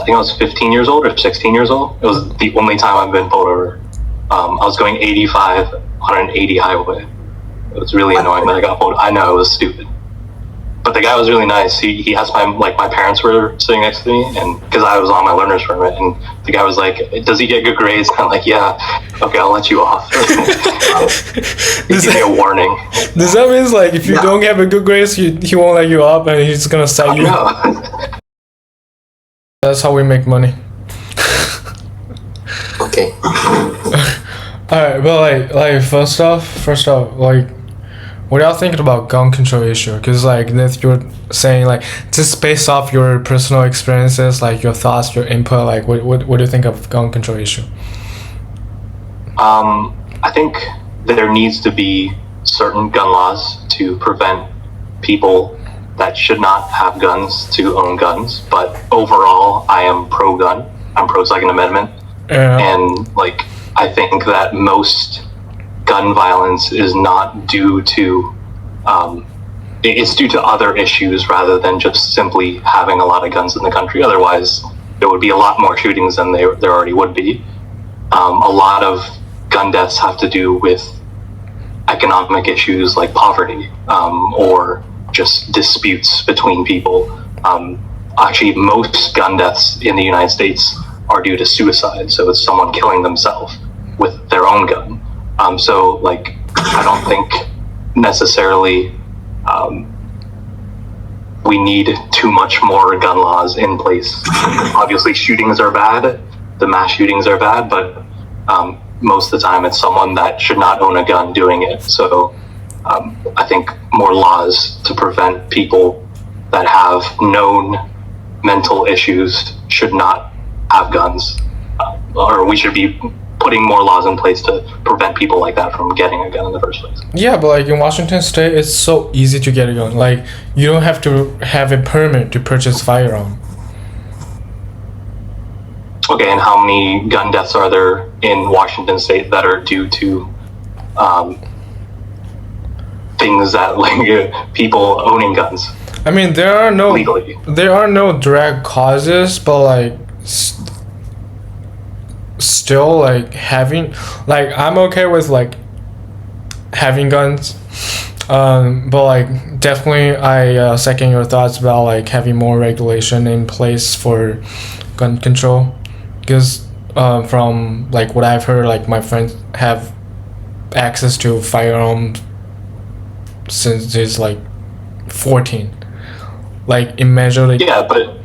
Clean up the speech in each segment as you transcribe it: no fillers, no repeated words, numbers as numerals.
think I was 15 years old or 16 years old. It was the only time I've been pulled over. I was going 85 on an 80 highway. It was really annoying that I got pulled. I know, it was stupid. But the guy was really nice. He asked my parents were sitting next to me, and because I was on my learner's permit, and the guy was like, "Does he get good grades?" And I'm like, "Yeah, okay, I'll let you off." He gave me a warning. Does that mean like if you don't have a good grades, he won't let you up, and he's gonna cite you? No. That's how we make money. Okay. Alright, but like first off, like, what are y'all thinking about gun control issue? Because like if you're saying like just based off your personal experiences, like your thoughts, your input, like what do you think of gun control issue? I think there needs to be certain gun laws to prevent people that should not have guns to own guns. But overall, I am pro-gun. I'm pro-Second Amendment. And like I think that most gun violence is not due to it's due to other issues rather than just simply having a lot of guns in the country. Otherwise there would be a lot more shootings than there already would be. A lot of gun deaths have to do with economic issues like poverty or just disputes between people. Actually, most gun deaths in the United States are due to suicide, so it's someone killing themselves with their own gun. So like I don't think necessarily we need too much more gun laws in place. Obviously shootings are bad, the mass shootings are bad, but most of the time it's someone that should not own a gun doing it. So I think more laws to prevent people that have known mental issues should not have guns, or we should be putting more laws in place to prevent people like that from getting a gun in the first place. Yeah, but like in Washington State, it's so easy to get a gun. Like you don't have to have a permit to purchase a firearm. Okay, and how many gun deaths are there in Washington State that are due to things that like people owning guns? I mean, there are no legally. There are no direct causes, but like still like having, like I'm okay with like having guns, but like definitely I second your thoughts about like having more regulation in place for gun control, because from like what I've heard, like my friends have access to firearms since he's like 14. Like imagine like, yeah, but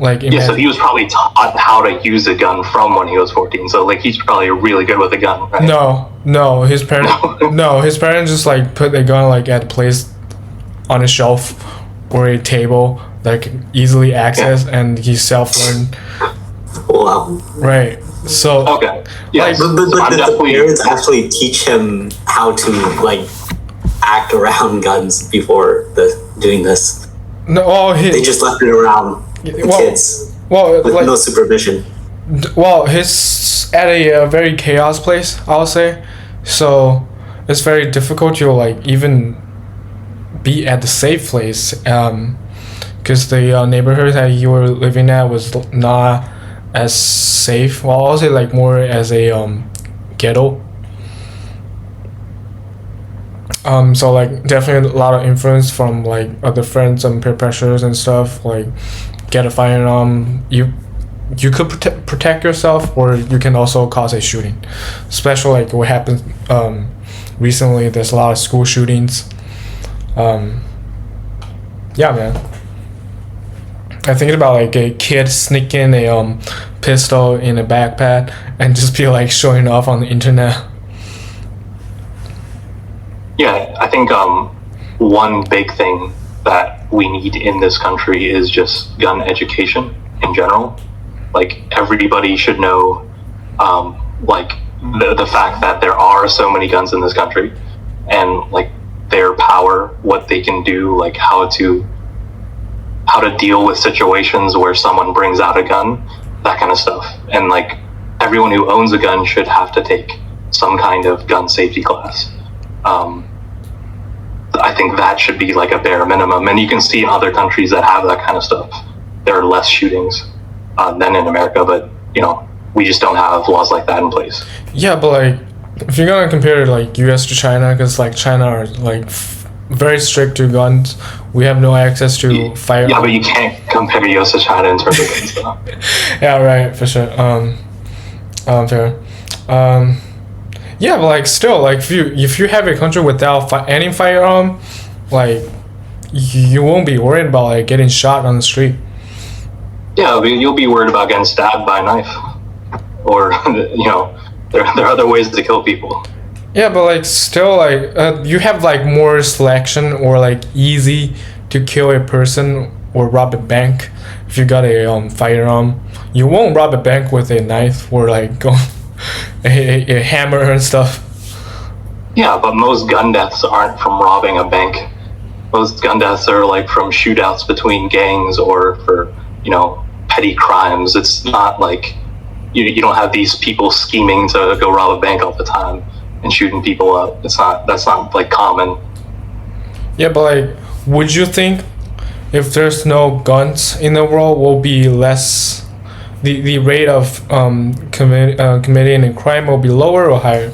like yeah, so he was probably taught how to use a gun from when he was 14. So like he's probably really good with a gun, right? No, his parents his parents just like put the gun like at a place on a shelf or a table that can easily access, and he self-learned. Wow. Right. So okay. Yeah. Like, but the parents actually teach him how to like act around guns before doing this. No, well, they just left it around the kids with like, no supervision. Well, he's at a very chaos place, I'll say. So it's very difficult to like even be at the safe place, because the neighborhood that you were living at was not as safe. Well, I'll say like more as a ghetto. So like definitely a lot of influence from like other friends and peer pressures and stuff. Like get a firearm, you could protect yourself, or you can also cause a shooting. Especially like what happened recently. There's a lot of school shootings. Yeah, man. I think about like a kid sneaking a pistol in a backpack and just be like showing off on the internet. Yeah, I think one big thing that we need in this country is just gun education in general. Like everybody should know, like the fact that there are so many guns in this country, and like their power, what they can do, like how to deal with situations where someone brings out a gun, that kind of stuff. And like everyone who owns a gun should have to take some kind of gun safety class. I think that should be like a bare minimum, and you can see in other countries that have that kind of stuff, there are less shootings. than in America, but we just don't have laws like that in place. Yeah, but like if you're gonna compare like U.S. to China, because like China are like very strict to guns. We have no access to firearms. Yeah, but you can't compare U.S. to China in terms of guns, though. Yeah, right, for sure. Fair. Yeah, but like still, like if you have a country without any firearm, like you won't be worried about like getting shot on the street. Yeah, you'll be worried about getting stabbed by a knife, or there are other ways to kill people. Yeah, but like still, like you have like more selection or like easy to kill a person or rob a bank if you got a firearm. You won't rob a bank with a knife or like go a hammer and stuff. Yeah, but most gun deaths aren't from robbing a bank. Most gun deaths are like from shootouts between gangs or for petty crimes. It's not like you don't have these people scheming to go rob a bank all the time and shooting people up. That's not like common. Yeah, but like, would you think if there's no guns in the world, will be less? The rate of committing a crime will be lower or higher?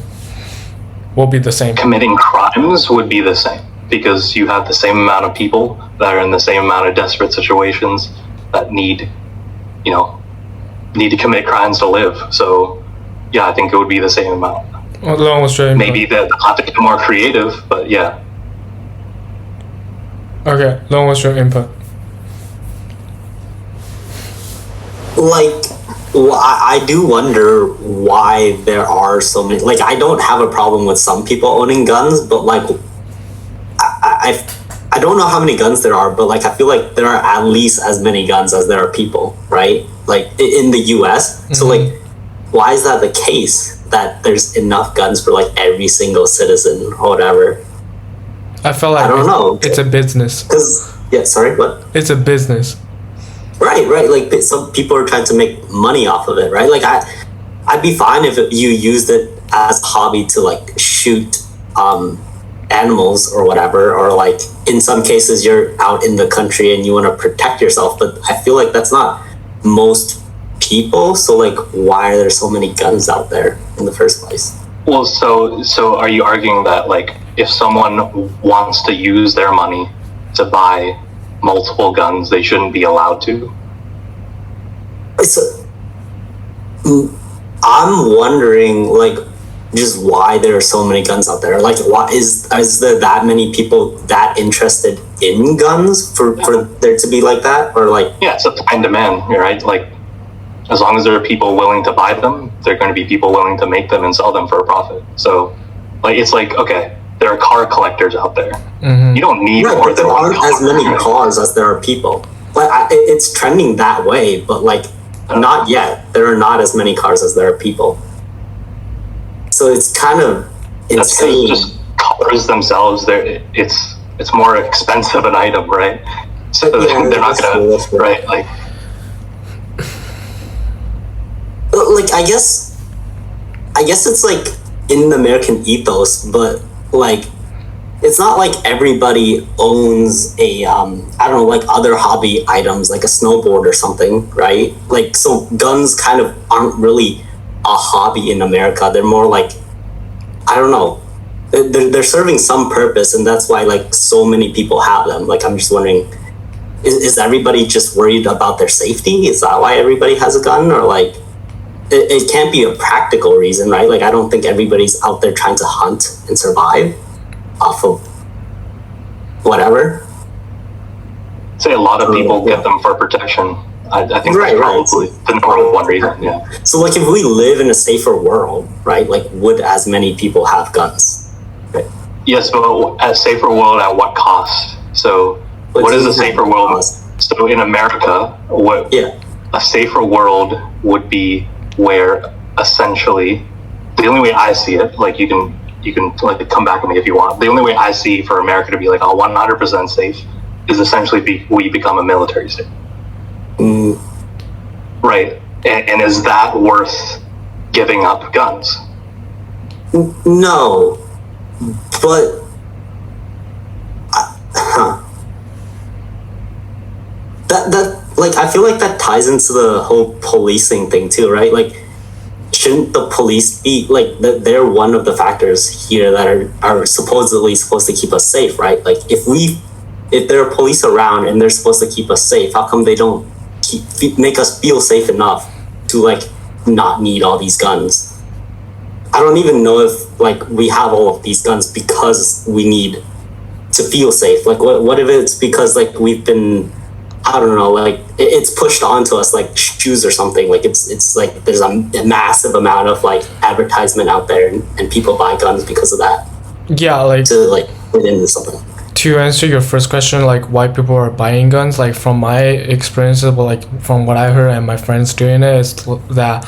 Will be the same. Committing crimes would be the same because you have the same amount of people that are in the same amount of desperate situations that need to commit crimes to live. So, yeah, I think it would be the same amount. Long Australian. Maybe they'll have to get more creative, but yeah. Okay, long Australian input. Like, I do wonder why there are so many. Like, I don't have a problem with some people owning guns, but like, I don't know how many guns there are, but like, I feel like there are at least as many guns as there are people, right? Like in the U.S. Mm-hmm. So like, why is that the case? That there's enough guns for like every single citizen or whatever. I feel like I don't know. It's a business. Sorry, what? It's a business. Right. Like some people are trying to make money off of it, right? Like I'd be fine if you used it as a hobby to like shoot animals or whatever, or like in some cases you're out in the country and you want to protect yourself. But I feel like that's not most people. So like, why are there so many guns out there in the first place? Well, so are you arguing that like if someone wants to use their money to buy multiple guns, they shouldn't be allowed to? I'm wondering like just why there are so many guns out there. Like, why is there that many people that interested in guns for there to be like that? Or like, yeah, it's supply and demand, right? Like, as long as there are people willing to buy them, there are going to be people willing to make them and sell them for a profit. So, like, it's like, okay, there are car collectors out there. Mm-hmm. You don't need more than one car. There aren't as many cars as there are people. Like, it's trending that way, but like, not yet. There are not as many cars as there are people. So it's kind of insane. Just cars themselves, it's more expensive an item, right? So yeah, they're not gonna, right? Like I guess it's like in the American ethos, but like it's not like everybody owns a I don't know, like other hobby items like a snowboard or something, right? Like, so guns kind of aren't really a hobby in America. They're more like, I don't know, they're serving some purpose, and that's why like so many people have them. Like, I'm just wondering, is everybody just worried about their safety? Is that why everybody has a gun? Or like, it can't be a practical reason, right? Like, I don't think everybody's out there trying to hunt and survive off of whatever. I'd say a lot of people get them for protection. I think that's probably the number one reason, yeah. So like, if we live in a safer world, right, like, would as many people have guns? Right? Yes, but a safer world at what cost? So what is a safer world? Cost? So in America, a safer world would be where essentially, the only way I see it, like you can like come back at me if you want, the only way I see for America to be like 100% safe is essentially we become a military state. Mm. Right. And is that worth giving up guns? No. But that like, I feel like that ties ties into the whole policing thing too, right? Like, shouldn't the police be like they're one of the factors here that are supposedly supposed to keep us safe, right? Like, if there are police around and they're supposed to keep us safe, how come they don't make us feel safe enough to like not need all these guns? I don't even know if like we have all of these guns because we need to feel safe. Like, what if it's because like we've been, I don't know, like it's pushed onto us like shoes or something. Like it's like there's a massive amount of like advertisement out there, and people buy guns because of that. Yeah, like to like put into something. To answer your first question, like why people are buying guns, like from my experiences, but like from what I heard and my friends doing it, is that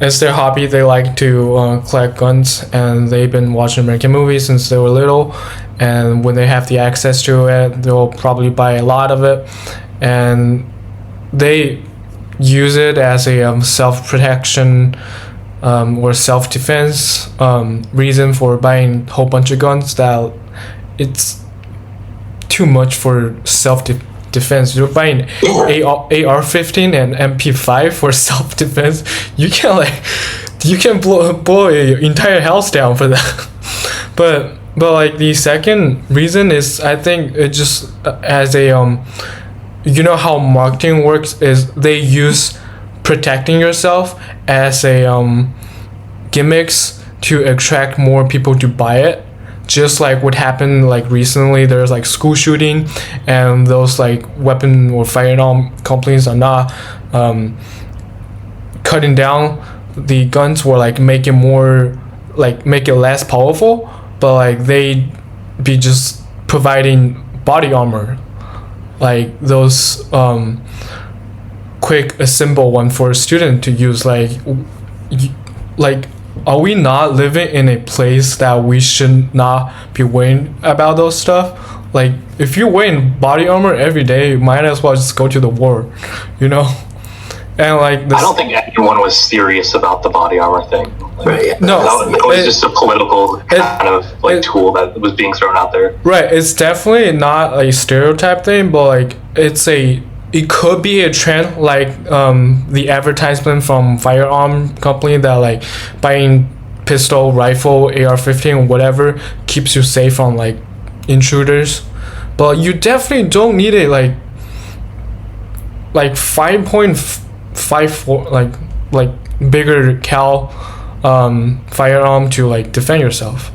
it's their hobby. They like to collect guns, and they've been watching American movies since they were little, and when they have the access to it, they'll probably buy a lot of it, and they use it as a self-protection or self-defense reason for buying a whole bunch of guns. That it's too much for self-defense. You're buying AR-15 and MP5 for self-defense. You can blow your entire house down for that. but like the second reason is, I think it just as a you know how marketing works is they use protecting yourself as a gimmicks to attract more people to buy it. Just like what happened like recently, there's like school shooting, and those like weapon or firearm companies are not cutting down the guns, or like make it less powerful, but like they be just providing body armor, like those quick assemble one for a student to use. Like are we not living in a place that we should not be worrying about those stuff? Like, if you're wearing body armor every day, you might as well just go to the war, you know? And like I don't think anyone was serious about the body armor thing. Like, right. No, that was just a political kind of like tool that was being thrown out there. Right. It's definitely not a stereotype thing, but like it could be a trend, like the advertisement from firearm company that like buying pistol, rifle, AR-15, whatever keeps you safe from like intruders. But you definitely don't need a like 5.54 like bigger cal firearm to like defend yourself.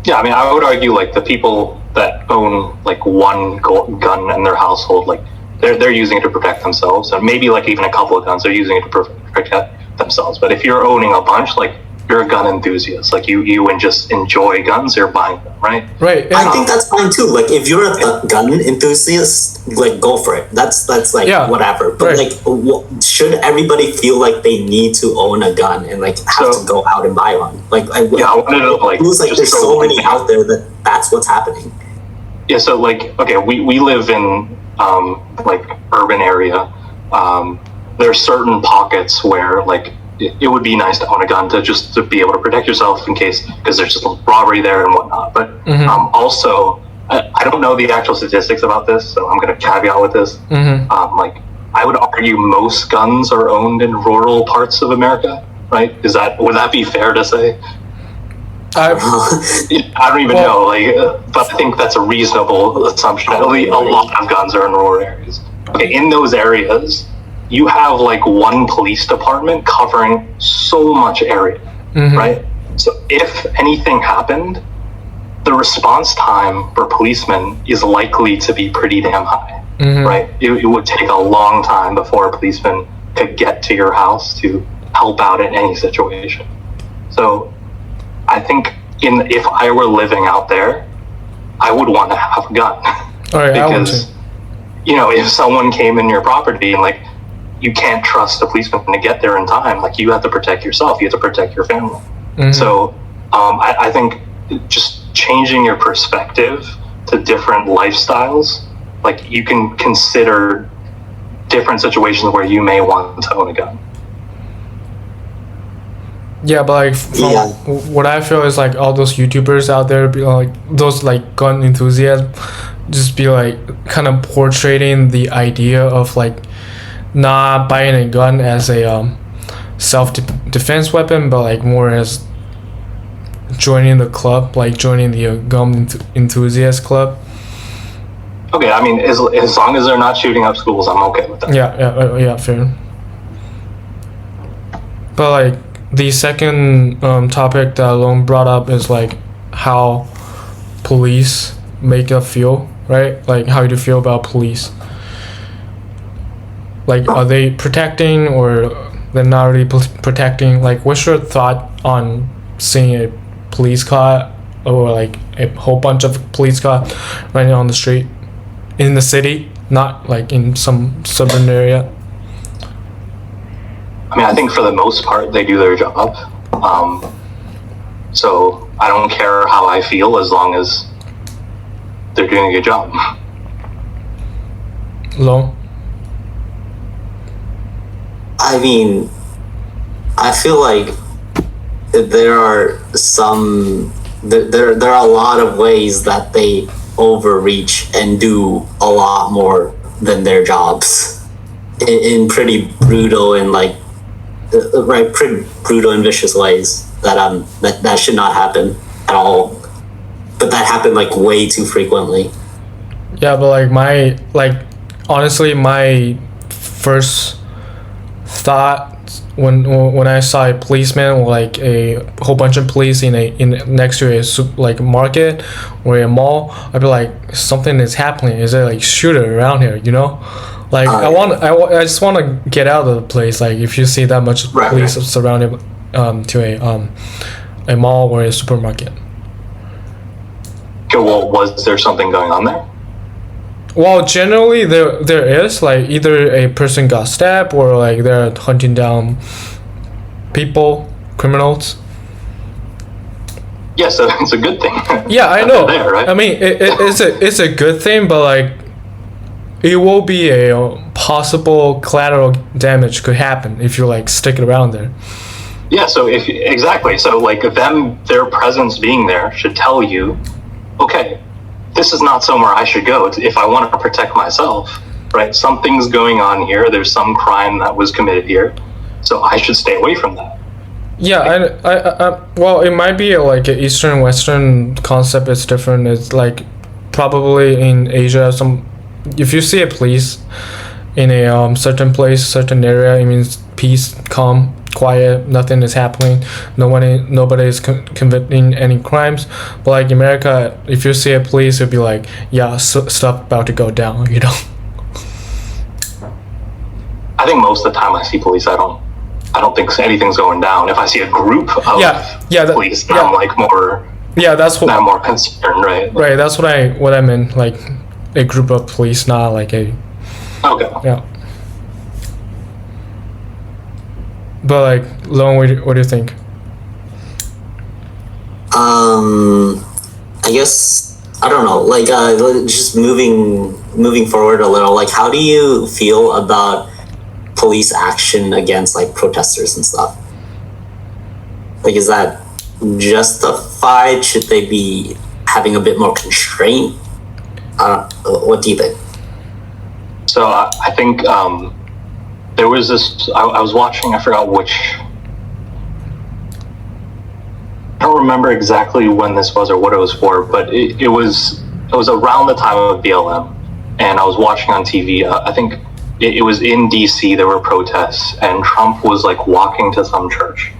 Yeah, I mean, I would argue like the people that own like one gun in their household, like they're using it to protect themselves, and maybe like even a couple of guns, they're using it to protect themselves. But if you're owning a bunch, like you're a gun enthusiast, like you just enjoy guns, you're buying them, right? Right. I think that's fine too. Like if you're a gun enthusiast, like go for it. That's like whatever. But like, should everybody feel like they need to own a gun and like have to go out and buy one? Like I wanted to like. It feels like there's so many out there that's what's happening. Yeah. So like, okay, we live in like urban area. There are certain pockets where like it would be nice to own a gun to be able to protect yourself in case, because there's just robbery there and whatnot. But also, I don't know the actual statistics about this, so I'm going to caveat with this. Like I would argue most guns are owned in rural parts of America, right? Would that be fair to say? I don't even know, like, but I think that's a reasonable assumption. At least a lot of guns are in rural areas. Okay, in those areas, you have like one police department covering so much area, right? So if anything happened, the response time for policemen is likely to be pretty damn high, right? It would take a long time before a policeman could get to your house to help out in any situation. So I think if I were living out there, I would want to have a gun. Because, you know, if someone came in your property and like, you can't trust the policeman to get there in time, like you have to protect yourself, you have to protect your family. So I think just changing your perspective to different lifestyles, like you can consider different situations where you may want to own a gun. Yeah, but like from what I feel is like all those YouTubers out there, be like those like gun enthusiasts, just be like kind of portraying the idea of like not buying a gun as a self-defense weapon, but like more as joining the club, like joining the gun enthusiast club. Okay, I mean, as long as they're not shooting up schools, I'm okay with that. Yeah, fair. But like the second topic that Lone brought up is like how police make us feel, right? Like how do you feel about police? Like, are they protecting or they're not really protecting? Like, what's your thought on seeing a police car or like a whole bunch of police cars running on the street in the city, not like in some suburban area? I mean, I think for the most part, they do their job. So I don't care how I feel as long as they're doing a good job. Low? I mean, I feel like there are there are a lot of ways that they overreach and do a lot more than their jobs in pretty brutal and like pretty brutal and vicious ways that should not happen at all, but that happened like way too frequently. Yeah, but honestly, my first thought when I saw a policeman, like a whole bunch of police in next to a market or a mall, I'd be like, something is happening. Is there like shooter around here? You know, like I just want to get out of the place. Like if you see that much police surrounding to a mall or a supermarket. Okay, well, was there something going on there? Well, generally there is like either a person got stabbed or like they're hunting down people, criminals. Yeah, so it's a good thing. Yeah, I know. There, right? I mean, it's a good thing, but like it will be a possible collateral damage could happen if you like stick it around there. Yeah, so exactly. So like their presence being there should tell you, okay, this is not somewhere I should go if I want to protect myself, right? Something's going on here. There's some crime that was committed here, so I should stay away from that. Yeah, I well, it might be like an Eastern Western concept. It's different. It's like probably in Asia, if you see a police in a certain place, certain area, it means peace, calm, quiet, nothing is happening, nobody is committing any crimes. But like America, if you see a police, it'll be like, yeah, stuff about to go down, you know. I think most of the time I see police, I don't think anything's going down. If I see a group of police, then I'm like more. Yeah, I'm more concerned, right? Right, that's what I meant, like a group of police, not like a. Okay. Yeah. But like, Lone, what do you think? I guess I don't know. Like, just moving forward a little. Like, how do you feel about police action against like protesters and stuff? Like, is that justified? Should they be having a bit more constraint? What do you think? So I think there was this. I was watching. I forgot which. I don't remember exactly when this was or what it was for, but it was around the time of BLM, and I was watching on TV. I think it was in DC. There were protests, and Trump was like walking to some church,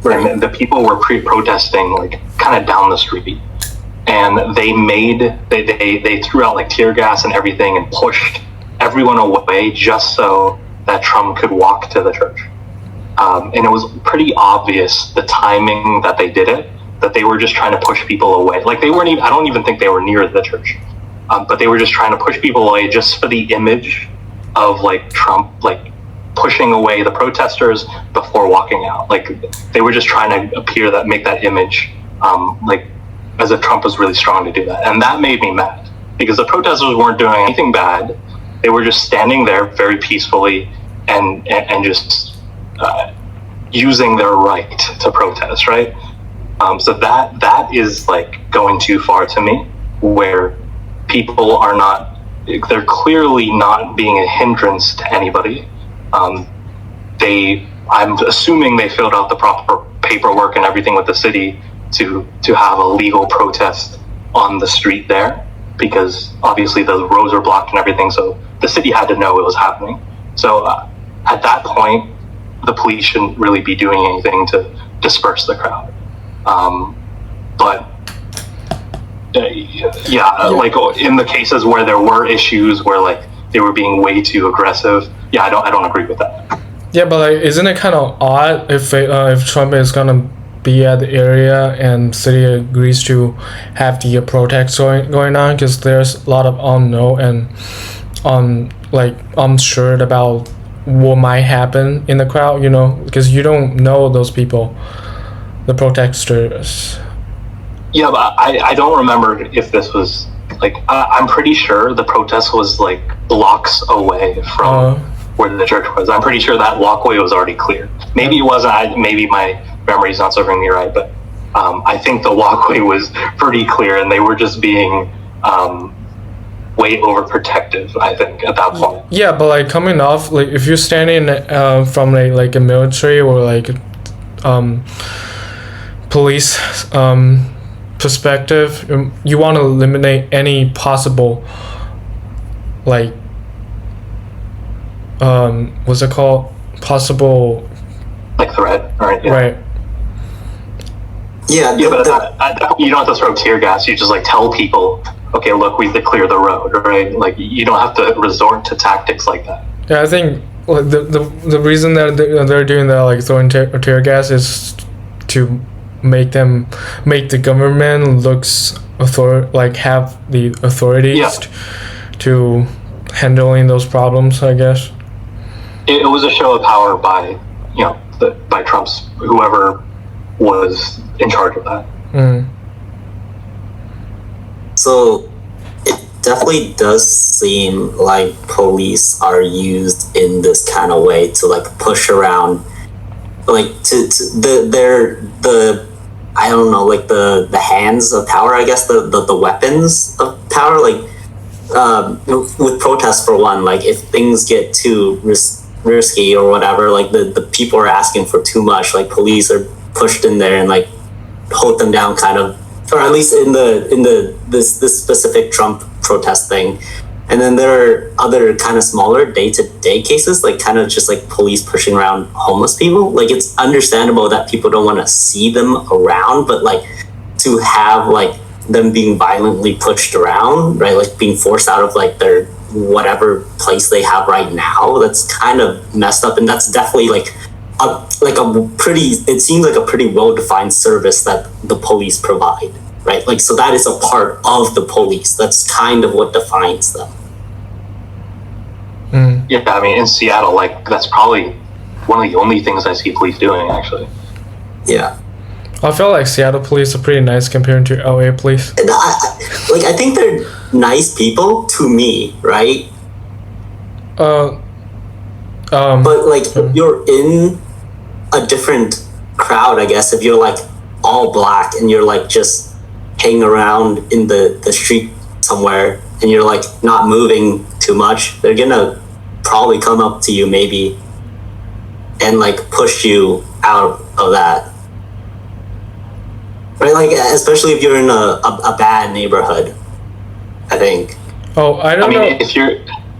and the people were protesting like kind of down the street, and they threw out like tear gas and everything and pushed everyone away just so that Trump could walk to the church. And it was pretty obvious the timing that they did it, that they were just trying to push people away. Like they weren't even, I don't even think they were near the church, but they were just trying to push people away just for the image of like Trump, like pushing away the protesters before walking out. Like they were just trying to make that image, like as if Trump was really strong to do that. And that made me mad because the protesters weren't doing anything bad. They were just standing there very peacefully and just using their right to protest, right? So that is like going too far to me, where people are not, they're clearly not being a hindrance to anybody. I'm assuming they filled out the proper paperwork and everything with the city to have a legal protest on the street there, because obviously the roads are blocked and everything, so the city had to know it was happening. So at that point, the police shouldn't really be doing anything to disperse the crowd. But like in the cases where there were issues where like they were being way too aggressive, I don't agree with that. Yeah, but like, isn't it kind of odd if Trump is gonna be at the area and city agrees to have the protests going on, because there's a lot of unknown and unsure about what might happen in the crowd, because you don't know those people, the protesters. Yeah, but I don't remember if this was like I'm pretty sure the protest was like blocks away from where the church was. I'm pretty sure that walkway was already clear. Maybe it wasn't. Maybe my memory's not serving me right, but I think the walkway was pretty clear, and they were just being way overprotective, I think, at that point. Yeah, but like coming off, like if you're standing from like a military or like police perspective, you want to eliminate any possible like what's it called? Possible like threat, right? Yeah. Right. Yeah, but you don't have to throw tear gas. You just like tell people, okay, look, we have to clear the road, right? Like you don't have to resort to tactics like that. Yeah, I think the reason that they're doing that, like throwing tear gas, is to make the government have the authorities to handling those problems, I guess. It was a show of power by by Trump's whoever was in charge of that. So it definitely does seem like police are used in this kind of way to like push around, like the I don't know, like the hands of power, I guess, the weapons of power, like with protests for one, like if things get too risky or whatever, like the people are asking for too much, like police are pushed in there and like hold them down, kind of, or at least in this specific Trump protest thing. And then there are other kind of smaller day-to-day cases, like kind of just like police pushing around homeless people. Like it's understandable that people don't want to see them around, but like to have like them being violently pushed around, right? Like being forced out of like their whatever place they have right now, that's kind of messed up. And that's definitely like it seems like a pretty well-defined service that the police provide, right? Like, so that is a part of the police. That's kind of what defines them. Yeah, I mean, in Seattle, like that's probably one of the only things I see police doing, actually. Yeah. I feel like Seattle police are pretty nice compared to LA police. And I think they're nice people to me, right? But like if you're in a different crowd, I guess, if you're like all black and you're like just hanging around in the street somewhere and you're like not moving too much, they're gonna probably come up to you maybe and like push you out of that, right? Like especially if you're in a bad neighborhood, I think. I don't know if you're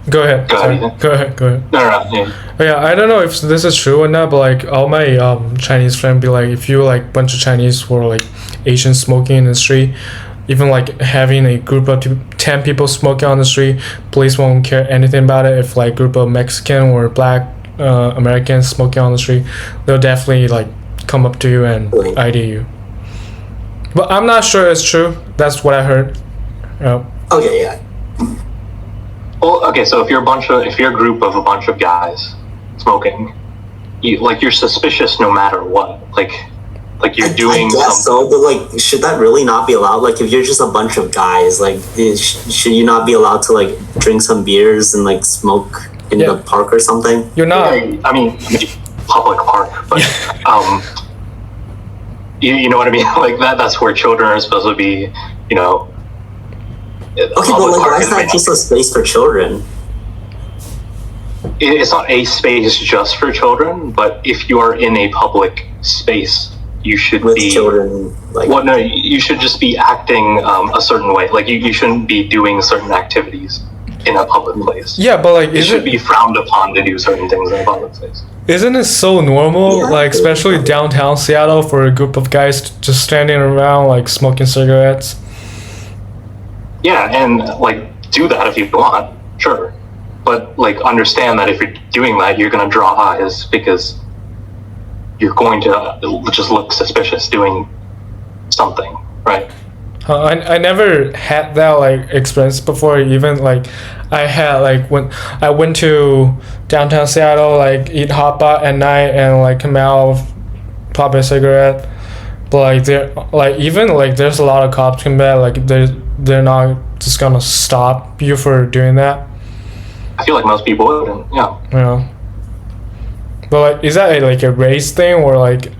go ahead. Go ahead. No. Yeah, I don't know if this is true or not, but like all my Chinese friends be like, if you like bunch of Chinese or like Asians smoking in the street, even like having a group of 10 people smoking on the street, police won't care anything about it. If like group of Mexican or black Americans smoking on the street, they'll definitely like come up to you and ID you. But I'm not sure it's true. That's what I heard. Okay, yeah. Well, okay, so if you're a group of a bunch of guys smoking, you're suspicious no matter what. Like you're doing. I guess so, but like, should that really not be allowed? Like, if you're just a bunch of guys, like, should you not be allowed to like drink some beers and like smoke in the park or something? You're not. I mean, public park, but you know what I mean. Like that's where children are supposed to be. Okay, but like, why is that just a space for children? it's not a space just for children, but if you are in a public space, you should with be children. Like, well, no, you should just be acting a certain way. Like you shouldn't be doing certain activities in a public place. Yeah, but like, It should be frowned upon to do certain things in a public place. isn't it so normal, Yeah. like especially downtown Seattle, for a group of guys just standing around like smoking cigarettes? Yeah, and like do that if you want, sure. But like understand that if you're doing that, you're gonna draw eyes because you're going to just look suspicious doing something, right? I never had that like experience before. Even like I had like when I went to downtown Seattle, like eat hot pot at night and like come out, pop a cigarette. But like there, like even like there's a lot of cops come back. Like they're not just gonna stop you for doing that. I feel like most people wouldn't, yeah. You know. But like, is that like a race thing or like,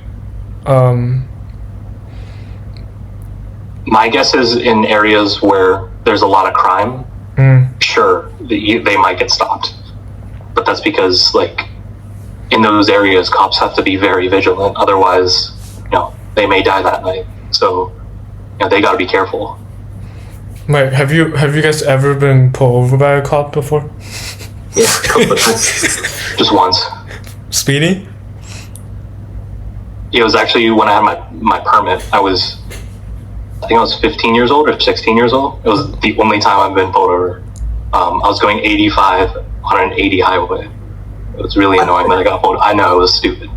My guess is in areas where there's a lot of crime, sure, they might get stopped. But that's because, like, in those areas, cops have to be very vigilant. Otherwise, they may die that night. So, they got to be careful. Wait, have you guys ever been pulled over by a cop before? yeah, a couple of times. Just once. Speeding? It was actually when I had my permit. I think I was 15 years old or 16 years old. It was the only time I've been pulled over. I was going 85 on an 80 highway. It was really annoying that I got pulled. I know, it was stupid.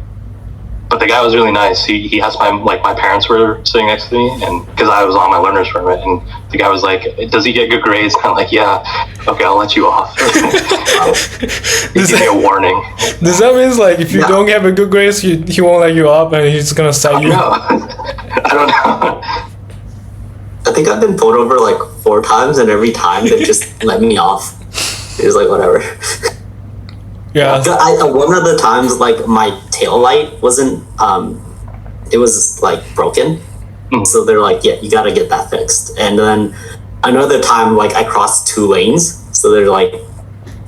But the guy was really nice. He asked my parents were sitting next to me, and because I was on my learner's permit, and the guy was like, "Does he get good grades?" And I'm like, "Yeah, okay, I'll let you off." He gave me a warning. Does that mean like if you don't have a good grades, he won't let you up and he's gonna cite you? No, I don't know. I think I've been pulled over like 4 times, and every time they just let me off. It was like whatever. Yeah. One of the times, like my tail light wasn't, it was like broken. So they're like, yeah, you got to get that fixed. And then another time, like I crossed 2 lanes. So they're like,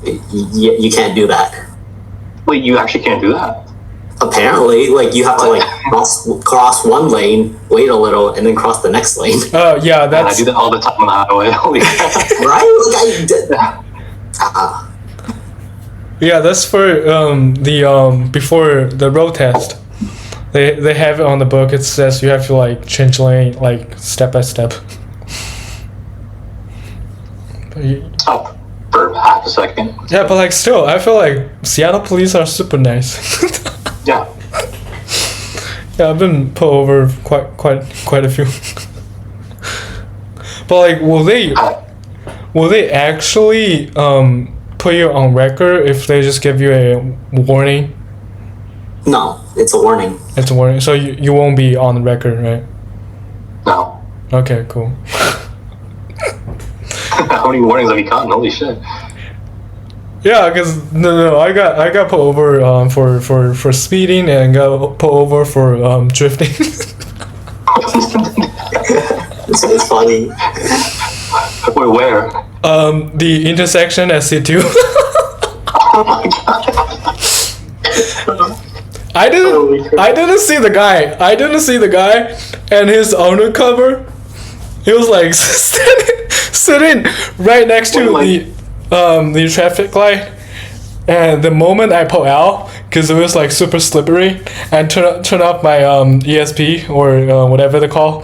you can't do that. Wait, you actually can't do that? Apparently, like you have to like cross 1 lane, wait a little, and then cross the next lane. Oh yeah, And I do that all the time on the highway. Holy crap. Right? Like I did. Yeah, that's for the before the road test. They have it on the book. It says you have to like change lane like step by step. Stop for half a second. Yeah, but like still, I feel like Seattle police are super nice. Yeah. Yeah, I've been pulled over quite a few. But like, will they actually put you on record if they just give you a warning? No, it's a warning. It's a warning, so you won't be on the record, right? No. Okay, cool. How many warnings have you gotten? Holy shit. Yeah, cause no, I got pulled over for speeding and got pulled over for drifting. It's funny. Wait, where? The intersection at C2. Oh my god. I didn't see the guy. I didn't see the guy, and his undercover. He was like sitting right next to the traffic light, and the moment I pull out, because it was like super slippery, and turn off my ESP or whatever they call,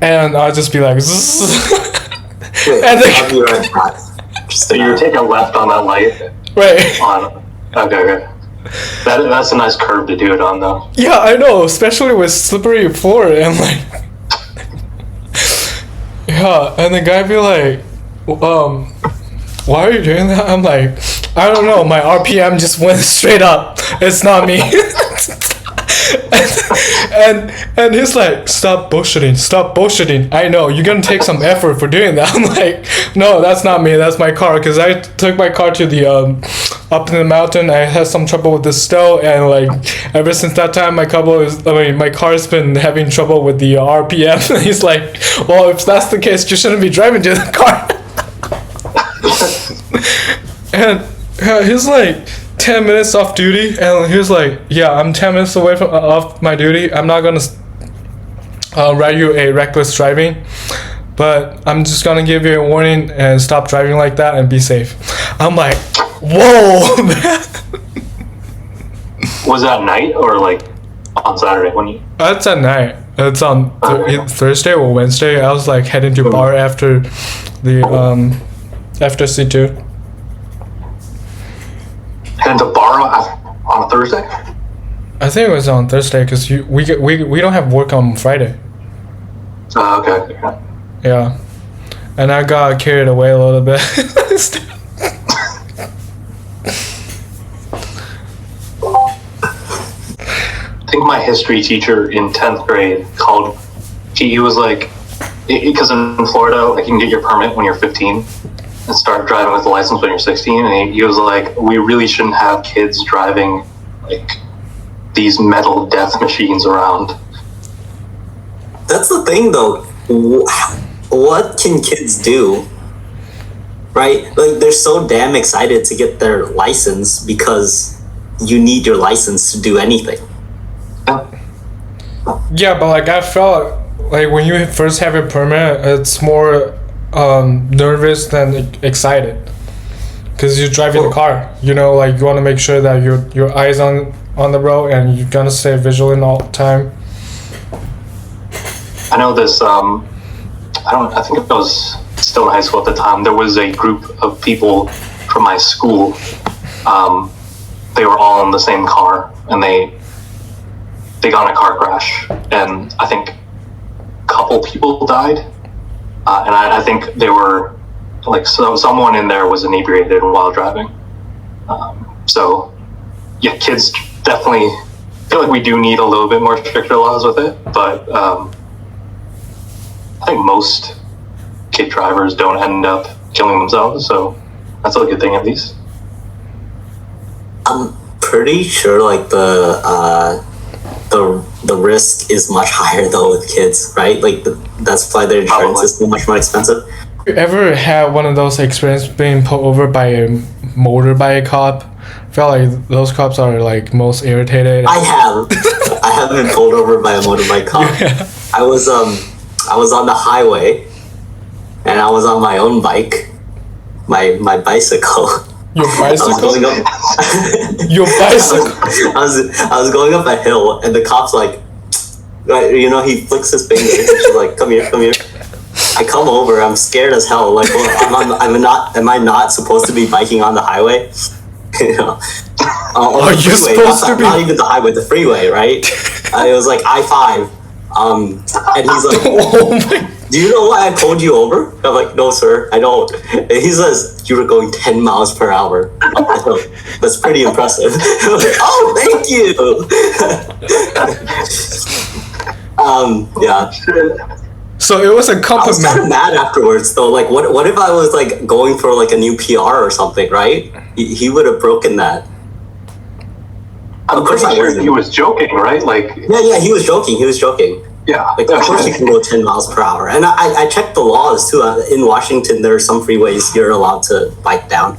and I'll just be like, Wait, and I'll be right back. So you were taking a left on that light? right. On. Okay. That's a nice curve to do it on, though. Yeah, I know, especially with slippery floor and like. Yeah, and the guy be like, why are you doing that? I'm like, I don't know, my RPM just went straight up. It's not me. and he's like, stop bullshitting. I know, you're gonna take some effort for doing that. I'm like, no, that's not me, that's my car. Because I took my car to the, up in the mountain. I had some trouble with the snow, and like, ever since that time, my car's been having trouble with the RPM. He's like, well, if that's the case, you shouldn't be driving to the car. Yeah, he's like 10 minutes off duty, and he was like, yeah, I'm 10 minutes away from off my duty. I'm not gonna write you a reckless driving, but I'm just gonna give you a warning and stop driving like that and be safe. I'm like, whoa, man. Was that night or like on Saturday when you? That's at night. It's on Thursday or Wednesday. I was like heading to bar after the after C2. Heading to bar on a Thursday? I think it was on Thursday because we don't have work on Friday. Okay. Yeah, and I got carried away a little bit. I think my history teacher in 10th grade called, he was like, because in Florida, like you can get your permit when you're 15 and start driving with a license when you're 16. And he was like, we really shouldn't have kids driving like these metal death machines around. That's the thing, though. What can kids do? Right? Like, they're so damn excited to get their license because you need your license to do anything. Yeah, but like I felt like when you first have a permit, it's more nervous than excited because you're driving the car. You know, like you want to make sure that your eyes on the road and you're gonna stay vigilant all the time. I know this. I think it was still in high school at the time. There was a group of people from my school. They were all in the same car, and they got in a car crash, and I think a couple people died. And I think they were like, so someone in there was inebriated while driving. So yeah, kids definitely feel like we do need a little bit more stricter laws with it, but I think most kid drivers don't end up killing themselves, so that's a good thing at least. I'm pretty sure like the risk is much higher though with kids, right? Like that's why their insurance is so much more expensive. You ever had one of those experiences being pulled over by a motorbike cop? I feel like those cops are like most irritated. I have been pulled over by a motorbike cop. Yeah. I was on the highway, and I was on my own bike, my bicycle. Your bicycle? Your bicycle? I was going up a hill, and the cop's like, you know, he flicks his finger, and she's like, come here. I come over, I'm scared as hell. Like, well, am I not supposed to be biking on the highway? You know, Are you freeway, supposed to be? Not even the highway, the freeway, right? It was like I-5. And he's like, Oh my. do you know why I pulled you over? I'm like, no, sir, I don't. And he says, you were going 10 miles per hour. That's pretty impressive. I'm like, oh, thank you. Yeah. So it was a I was compliment. kind of mad afterwards, though. Like, what if I was like going for like a new PR or something, right? He would have broken that. I'm pretty sure he was joking, right? Like, Yeah, he was joking. yeah. Like, of course you can go 10 miles per hour. And I checked the laws, too. In Washington, there are some freeways you're allowed to bike down.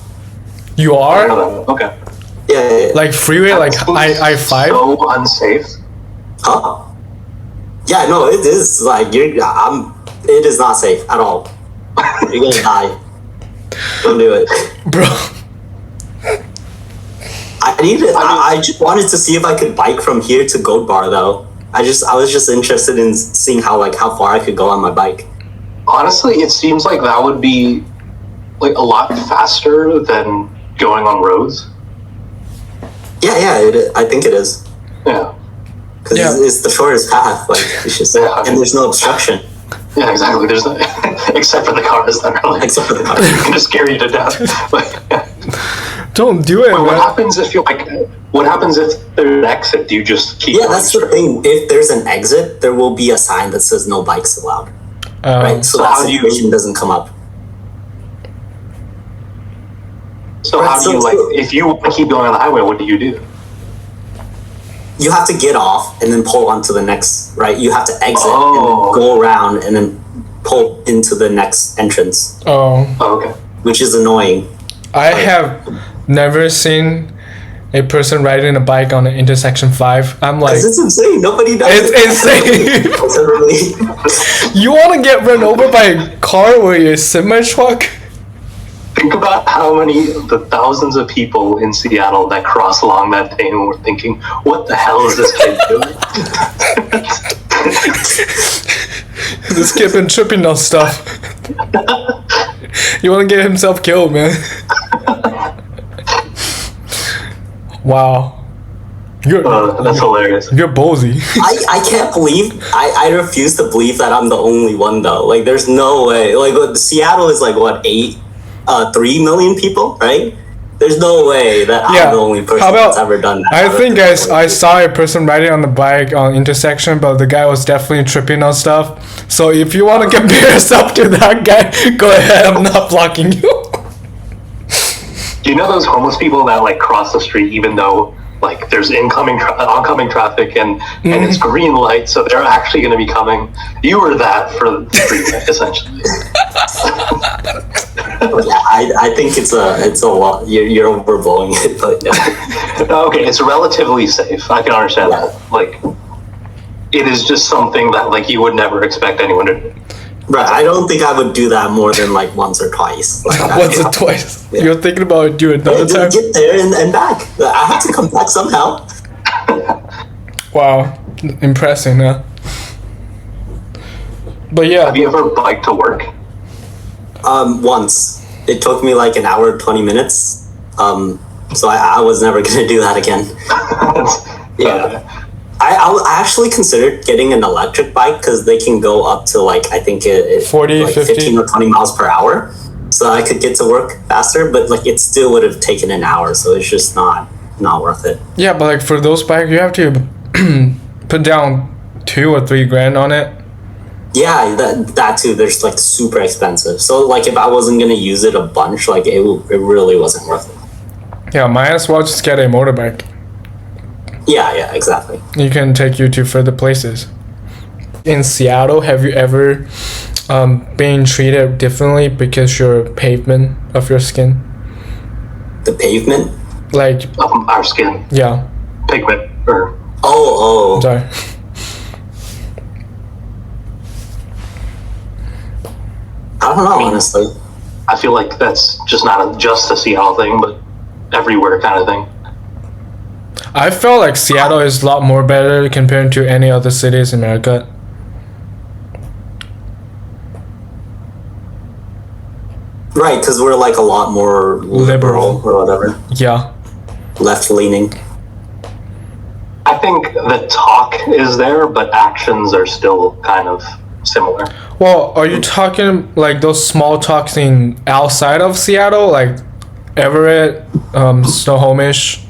You are? Okay. Yeah. Like freeway, like I-5? So unsafe. Huh? Yeah, no, it is like it is not safe at all. You're gonna die. Don't do it. Bro. I just wanted to see if I could bike from here to Goat Bar though. I was just interested in seeing how far I could go on my bike. Honestly, it seems like that would be like a lot faster than going on roads. Yeah, I think it is. Yeah. Because it's the shortest path, like it's just, and there's no obstruction. Yeah, exactly. There's no, except for the cars that are like, Except for the cars. can just scare you to death. Like, Don't do it, wait, what man. happens if what happens if there's an exit? Do you just keep? Yeah, that's the thing. If there's an exit, there will be a sign that says no bikes allowed. Right, so that situation doesn't come up. So how do you if you want to keep going on the highway? What do? You have to get off and then pull onto the next, right? You have to exit and then go around and then pull into the next entrance. Oh. Okay. Which is annoying. I have never seen a person riding a bike on an intersection 5. I'm like, 'Cause it's insane. Nobody does it's it. insane. It's really- You want to get run over by a car or a semi truck? Think about how many, the thousands of people in Seattle that cross along that day and were thinking, what the hell is this kid doing? This kid been tripping on stuff. You want to get himself killed, man. Wow. That's hilarious. You're ballsy. I can't believe I refuse to believe that I'm the only one though. Like there's no way. Like Seattle is like what 3 million people, right? There's no way that Yeah. I'm the only person How about- that's ever done that. I think I saw a person riding on the bike on intersection, but the guy was definitely tripping on stuff. So if you want to compare yourself to that guy, go ahead. I'm not blocking you. Do you know those homeless people that like cross the street even though like there's oncoming traffic and it's green light, so they're actually going to be coming? You were that for the freeway, essentially. Yeah, I think it's a lot. You're overblowing it, but yeah. Okay, it's relatively safe. I can understand that. Like, it is just something that like you would never expect anyone to do. Right, I don't think I would do that more than like once or twice. Like, Once or twice. Yeah. You're thinking about doing another time? Just get there and back. I have to come back somehow. Wow. Impressive, huh? But yeah. Have you ever biked to work? Once. It took me like an hour, 20 minutes. So I was never gonna do that again. Yeah. I actually considered getting an electric bike because they can go up to like, I think 40, like 50? 15 or 20 miles per hour. So I could get to work faster, but like it still would have taken an hour. So it's just not worth it. Yeah, but like for those bikes, you have to put down 2 or 3 grand on it. Yeah, that too. They're just like super expensive. So like if I wasn't gonna use it a bunch, like it really wasn't worth it. Yeah, might as well just get a motorbike. Yeah, exactly. You can take you to further places. In Seattle, have you ever been treated differently because your pavement of your skin? The pavement. Like, Our skin, yeah. pigment, or Oh. Sorry. I don't know, honestly. I feel like that's just not just a Seattle thing, but everywhere kind of thing. I felt like Seattle is a lot more better compared to any other cities in America. Right, because we're like a lot more liberal or whatever, Yeah. left leaning. I think the talk is there, but actions are still kind of similar. Well, are you talking like those small talks in outside of Seattle, like Everett, Snohomish,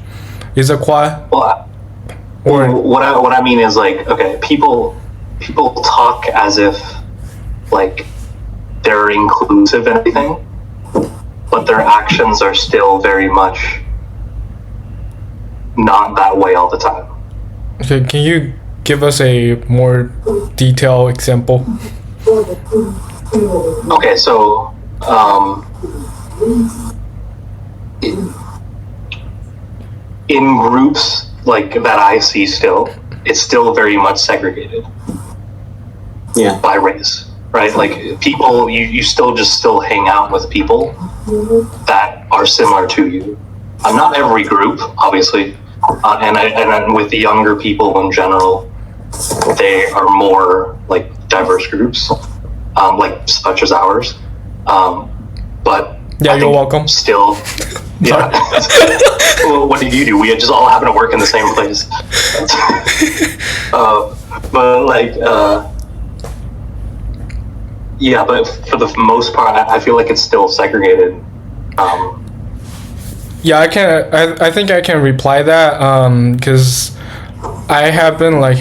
Issaquah, Well, or what I mean is like, okay, people talk as if like they're inclusive and everything, but their actions are still very much not that way all the time. okay, can you give us a more detailed example? Okay, so in groups like that I see still, it's still very much segregated Yeah. by race, right? Like people, you still hang out with people that are similar to you. Not every group, obviously, and with the younger people in general, they are more like diverse groups, like such as ours. But Yeah, I you're think welcome. Still, yeah. Well, what did you do? We just all happen to work in the same place. But like, yeah. But for the most part, I feel like it's still segregated. Yeah, I think I can reply that because I have been like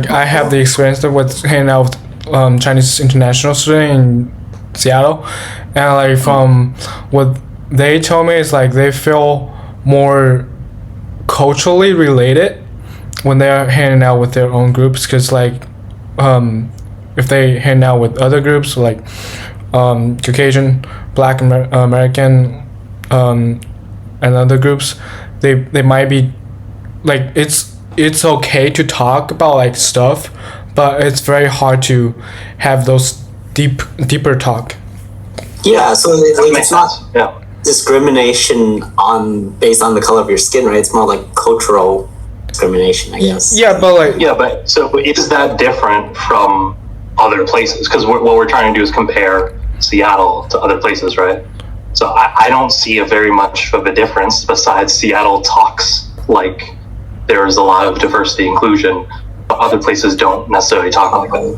I have the experience with hanging out with Chinese international student in Seattle, and like from what they told me is like they feel more culturally related when they're hanging out with their own groups, because like if they hang out with other groups like Caucasian, Black American, and other groups, they might be like it's okay to talk about like stuff, but it's very hard to have those deeper talk. Yeah, so Makes it's not sense. Yeah. discrimination based on the color of your skin, right? It's more like cultural discrimination, I guess. Yeah, but like Yeah, but so is that different from other places? Because what we're trying to do is compare Seattle to other places, right? So I don't see a very much of a difference besides Seattle talks like there's a lot of diversity inclusion, but other places don't necessarily talk like that.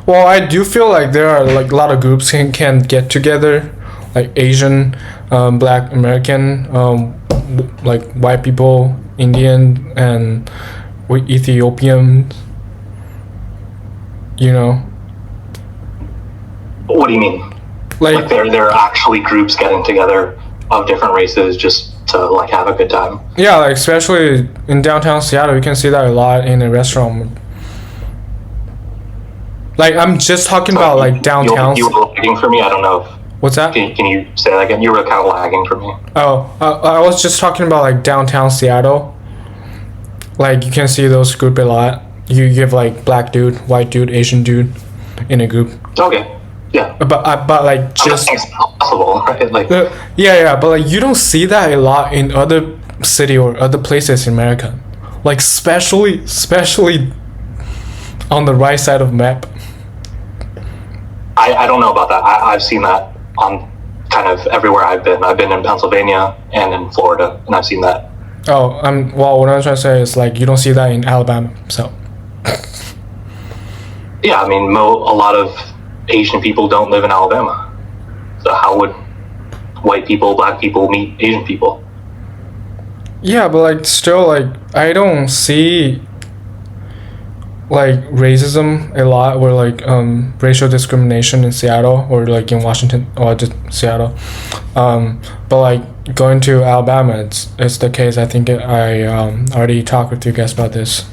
well, I do feel like there are like a lot of groups can get together, like Asian, Black American, like white people, Indian, and Ethiopian. You know, What do you mean? Like there are actually groups getting together of different races just to like have a good time. yeah, like especially in downtown Seattle, you can see that a lot in a restaurant. Like I'm just talking about like downtown. You were lagging for me. I don't know. What's that? Can you say that again? You were kind of lagging for me. Oh, I was just talking about like downtown Seattle. Like you can see those group a lot. You give like black dude, white dude, Asian dude in a group. Okay. Yeah. But like just it's possible, right? Like yeah, but like you don't see that a lot in other city or other places in America. Like especially on the right side of map. I don't know about that. I've seen that on kind of everywhere I've been. I've been in Pennsylvania and in Florida, and I've seen that. Oh, well, what I'm trying to say is like you don't see that in Alabama. So Yeah, I mean, a lot of Asian people don't live in Alabama. So how would white people, black people meet Asian people? yeah, but like still like I don't see like racism a lot or like racial discrimination in Seattle or like in Washington or just Seattle. But like going to Alabama, it's the case. I think I already talked with you guys about this.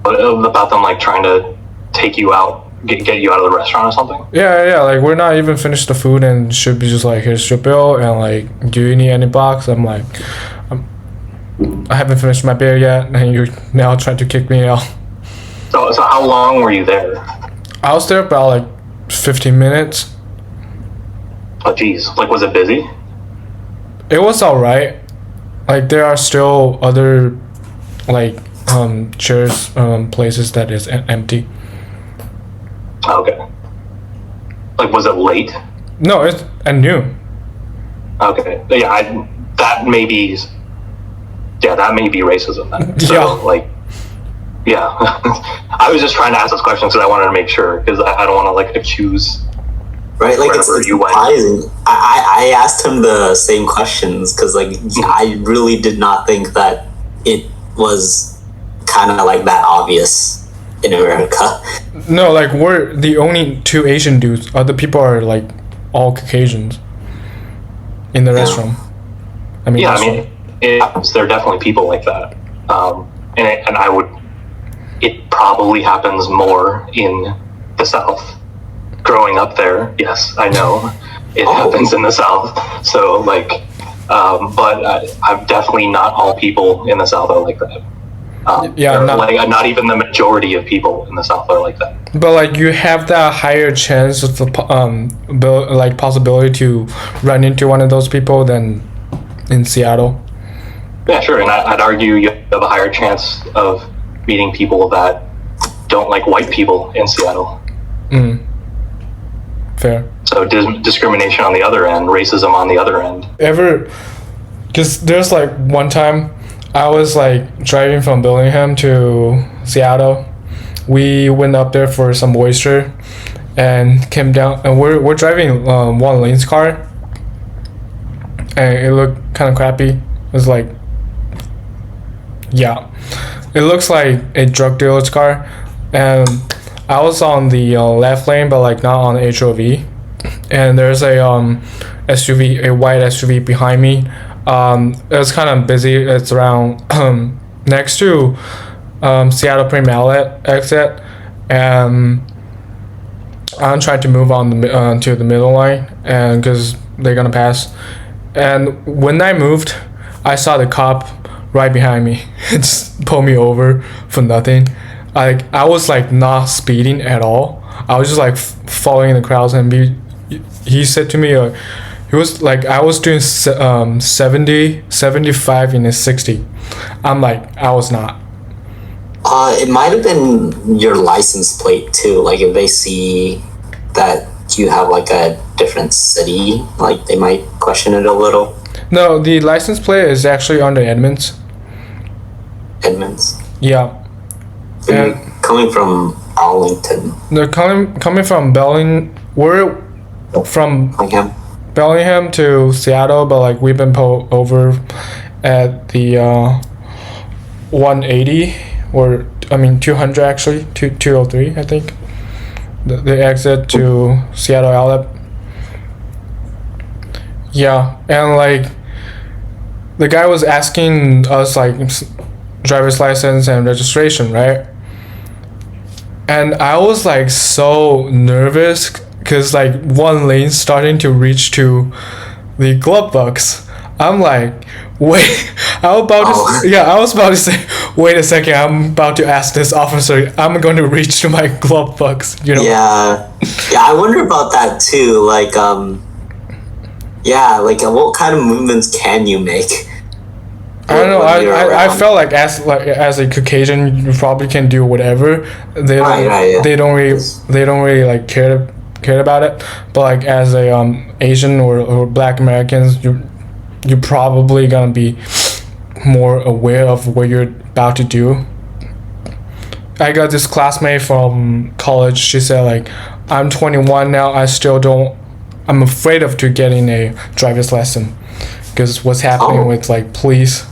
About them like trying to take you out, get you out of the restaurant or something? Yeah, like we're not even finished the food and should be just like, here's your bill and like, do you need any box? I'm like, I haven't finished my beer yet and you're now trying to kick me out. So how long were you there? I was there about like 15 minutes. Oh geez, like was it busy? It was alright. Like there are still other like chairs, places that is empty. Okay. Like was it late? No, it's at noon. Okay. Yeah, that may be racism then. So, Yeah. like, yeah. I was just trying to ask this question because I wanted to make sure because I don't want to like accuse. Right, like it's Wherever you went. surprising. I asked him the same questions because like I really did not think that it was kind of like that obvious in America. No, like we're the only two Asian dudes. Other people are like all Caucasians in the restaurant. I mean, Yeah, I mean, it happens. There are definitely people like that, it probably happens more in the South. Growing up there, yes, I know it happens in the South. So like, but I'm definitely not all people in the South are like that. Yeah, not even the majority of people in the South are like that. but like you have that higher chance of the like possibility to run into one of those people than in Seattle. Yeah, sure, and I'd argue you have a higher chance of meeting people that don't like white people in Seattle. Fair. So discrimination on the other end, racism on the other end. Because there's like one time I was like driving from Bellingham to Seattle. We went up there for some oyster and came down, and we're driving one lane's car, and it looked kind of crappy. It was like, yeah, it looks like a drug dealer's car, and I was on the left lane, but like not on the HOV, and there's a SUV, a white SUV behind me. It was kind of busy. It's around next to Seattle Premium Outlet exit, and I'm trying to move on to the middle line, and because they're gonna pass. And when I moved, I saw the cop right behind me. It just pulled me over for nothing. I was like not speeding at all. I was just like following the crowds, and he said to me, he was like, I was doing 70, 75 in a 60. I'm like, I was not. It might have been your license plate too. Like if they see that you have like a different city, like they might question it a little. No, the license plate is actually under Edmonds. Edmonds. Yeah. And coming from Arlington. They're coming from We're from Bellingham to Seattle, but like we've been pulled over at the 180 or 200 actually, 203 I think. The exit to Seattle outlet. Yeah, and like the guy was asking us like driver's license and registration, right? And I was like so nervous because like one lane starting to reach to the glove box. I'm like, wait, I was about to say, wait a second, I'm about to ask this officer, I'm going to reach to my glove box, you know? Yeah, I wonder about that too. Like, what kind of movements can you make? I don't know. I felt like as a Caucasian, you probably can do whatever. They don't really like care about it. But like as a Asian or Black Americans, you're probably gonna be more aware of what you're about to do. I got this classmate from college. She said like, I'm 21 now. I'm afraid of to getting a driver's lesson because what's happening with like police